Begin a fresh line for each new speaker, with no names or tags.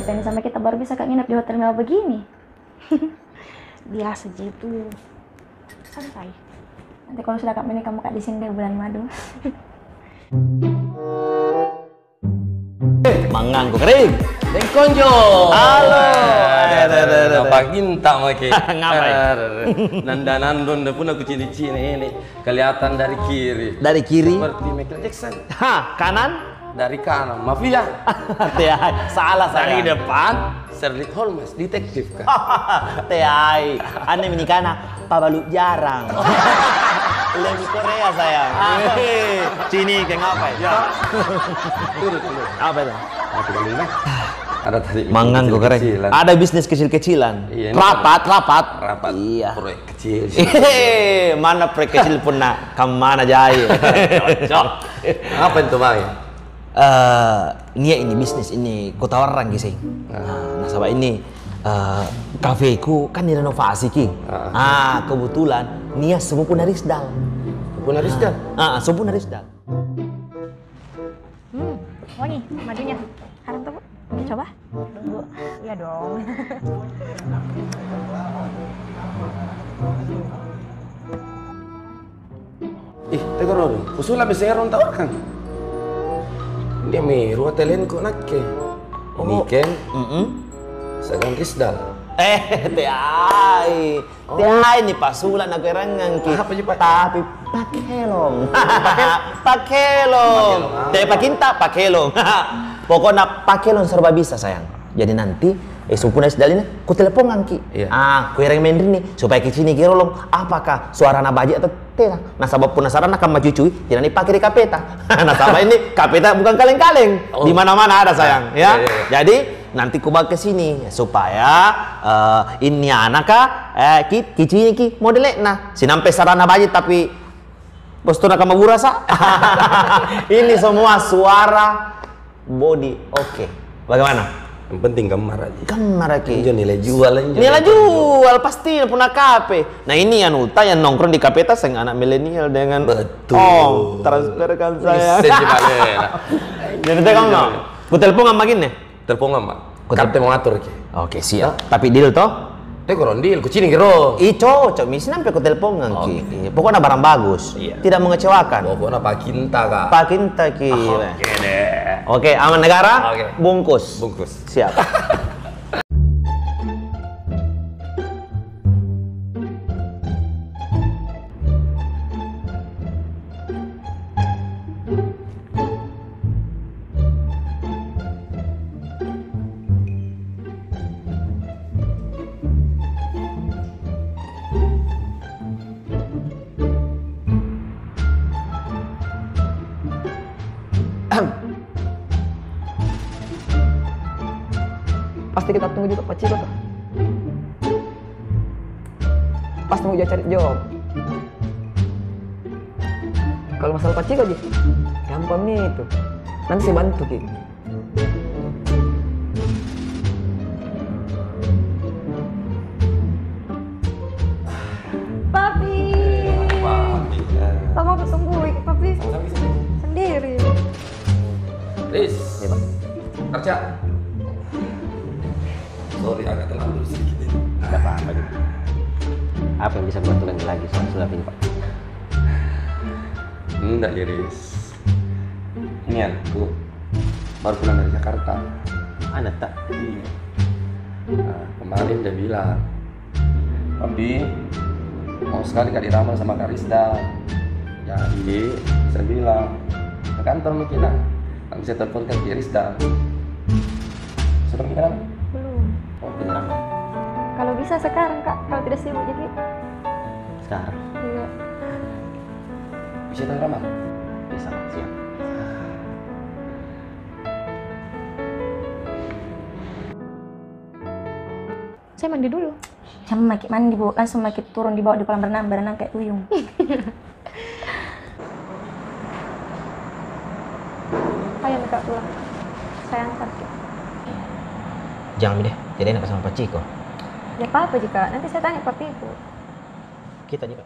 independen sama kita baru bisa Kak nginep di hotel mewah begini. Biasa gitu. Santai. Nanti kalau sudah Kak menikah mau Kak di sini deh bulan madu.
Mangang ko kering.
Deng konjo.
Halo.
Apa ginta maki?
Ngapain?
Nandanan donde pun aku cini-cini ini kelihatan dari kiri.
Dari kiri.
Seperti Michael Jackson.
Hah, kanan?
Dari kanan, mafia.
Salah saya.
Dari depan, Sherlock Holmes, detektif kan.
Tehai, ane minikana pabalu jarang. Lebih Korea sayang. Sini kayak ngapain? Ya. Apa itu?
Aku beli nih. Ada tadi.
Mangang gue keren. Ada bisnis kecil-kecilan.
Iya,
rapat.
Rapat.
Iya.
Proyek kecil.
Mana proyek kecil pun nak kemana jaya.
Cocok. Apa itu Mai?
Ini bisnis ini kota orang gitu sih. Nah, sabab ini kafeku kan direnovasi ki. Kebetulan Nia sepupu Narisdal.
Sepupu Narisdal?
Sepupu Narisdal.
Wangi madunya. Haram tuh Bu. Oke, coba. Tunggu. Iya dong.
Tega ron. Usula bisa ron tahu kan? Dia miru hotelin kok nakke. Ini kan? Sagan Risdal.
Tehai ini pasulan aku erangan ki.
Apa sih, Pak?
Tapi pakelong. Pakelong. Teh pakinta pakelong. Pokoknya pakelong serba bisa sayang. Jadi nanti sumpuna sedalina ku teleponan ki.
Iya.
Ku erang main nih supaya ke sini kirolong apakah suara nabaji atau tidak. Nah sabab penasaran akan maju cuy, jangan dipakai di kapeta. Nah sabab ini kapeta bukan kaleng-kaleng. Di mana-mana ada sayang, ya.
Iya.
Jadi nanti ku bawa ke sini supaya ini anak kicini ki modelnya nah sinampe sarana bayi tapi posturnya kamu burasa. Ini semua suara body oke. Bagaimana?
Yang penting gambar aja.
Gambar aja.
Ini nilai jual aja.
Nilai jual pasti punya kafe. Nah ini yang uta yang nongkrong di kafe tas yang anak milenial dengan
betul.
Transferkan saya. Jadi teh kamu mau? Ku telepon sama gini.
Telepon sama. Kapten mau ngatur ki.
Oke siap. Tapi deal toh?
Teh koron deal, ku cini kiro.
Cocok, misi sampai ku telepon ki. Pokoknya barang bagus. Tidak mengecewakan.
Pokoknya Pak Kinta kak.
Pak Kinta ki.
Oke deh.
Oke, aman negara.
Oke.
Bungkus.
Bungkus.
Siap.
Pasti kita tunggu juga Pak Ciko tuh. Pasti mau cari jawab. Kalau masalah Pak Ciko, gampang nih itu. Nanti saya bantu Ki.
Papi. Lama aku tungguin Papi. Sendiri.
Riz. Kerja. Sorry agak terlambat sedikit ini.
Tidak apa-apa gitu. Apa yang bisa bantu lagi soal sulap ini Pak?
Enggak ya Riz. Ini aku baru pulang dari Jakarta.
Anda tak?
Iya. Nah, kemarin dia bilang, Papi mau sekali Kak diramal sama Kak Rizda. Jadi saya bilang ke kantor mungkin lah. Aku bisa telepon Kak Rizda. Sudah bilang?
Belum.
Oh, beneran Pak?
Kalau bisa sekarang Kak, kalau tidak sibuk jadi.
Sekarang?
Iya.
Bisa tak ramal?
Bisa Pak, siap.
Saya mandi dulu. Sama mandi Bu, langsung turun di bawah di kolam berenang kayak tuyung. Ayo Kak pulang. Saya antar.
Jangan deh, jadi enak sama Pak Ciko.
Ya apa-apa jika nanti saya tanya papiku.
Kita juga.